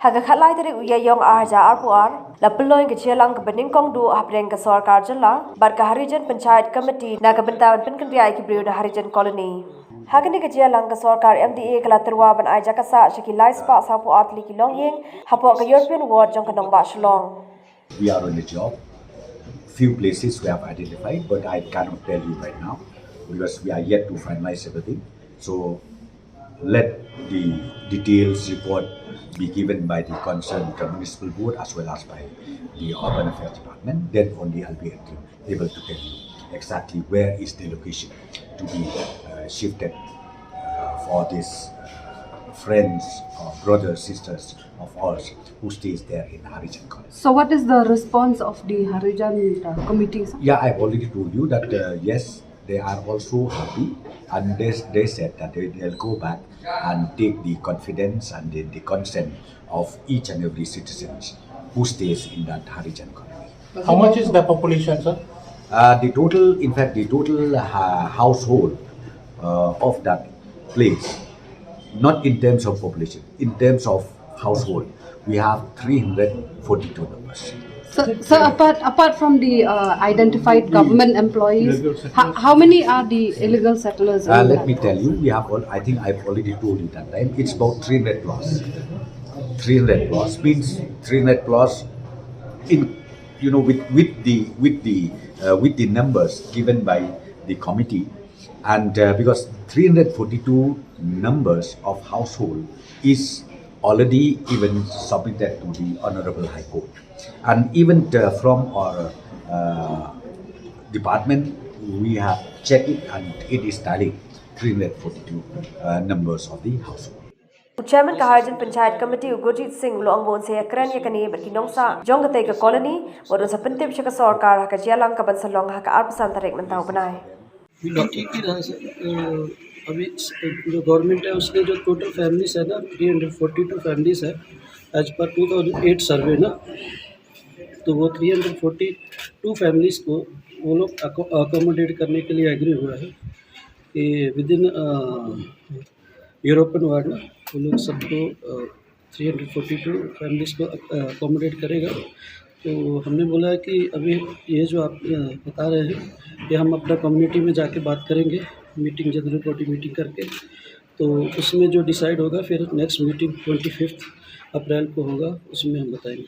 Haga khalai tari uya yong arja arpuar lapeloi ke jelang ke bening kong du hapreng ke Sorkar jela bar ke Harijan Panchayat Committee na ke bentawan penkendriai ke beriu Harijan Colony. Haga ni ke jelang ke Sorkar MDA kala terwa ban ai Jaka Sah shaki lai spa sapu atli ki Longiing hapo ke European Ward jong kanong ba shlong. We are on the job. Few places we have identified, but I cannot tell you right now because we are yet to finalize everything. So let the details report be given by the concerned municipal board as well as by the urban affairs department. Then only I'll be able to tell you exactly where is the location to be shifted for these friends or brothers, sisters of ours who stays there in Harijan College. So what is the response of the Harijan committee? Yeah, I've already told you that yes, they are also happy, and they said that they'll go back and take the confidence and the consent of each and every citizen who stays in that Harijan colony. How much is the population, sir? The total household of that place, not in terms of population, in terms of household, we have 342 numbers. So apart from the identified government employees, how many are the illegal settlers? Let me tell you, we have I think I've already told you that time. It's about 300 plus. 300 plus means 300 plus in with the numbers given by the committee, and because 342 numbers of household is already even submitted to the Honorable High Court. And even from our department, we have checked it and it is tallying 342 numbers of the household. Chairman ka Harijan Panchayat Committee Gurjit Singh Longiing se akran yakani berkinong sa jong kate ke colony wadon sa pentip Jaka Sorkar ka jelang ka bansalong ha ka arpasan tarik mentau benai. ठीक ही रहा sir अभी जो government है उसने जो total families है ना 342 families है एज पर 2008 सर्वे ना, तो वो 342 फैमिलीज को वो लोग अकोमोडेट करने के लिए एग्री हुआ है कि विद इन यूरोपियन वार्ड ना वो लोग सबको 342 फैमिलीज को अकोमोडेट करेगा। तो हमने बोला है कि अभी ये जो आप बता रहे हैं कि हम अपना कम्युनिटी में जाके बात करेंगे, मीटिंग जनरल बॉडी मीटिंग करके, तो उसमें जो डिसाइड होगा फिर नेक्स्ट मीटिंग 25 अप्रैल को होगा, उसमें हम बताएंगे।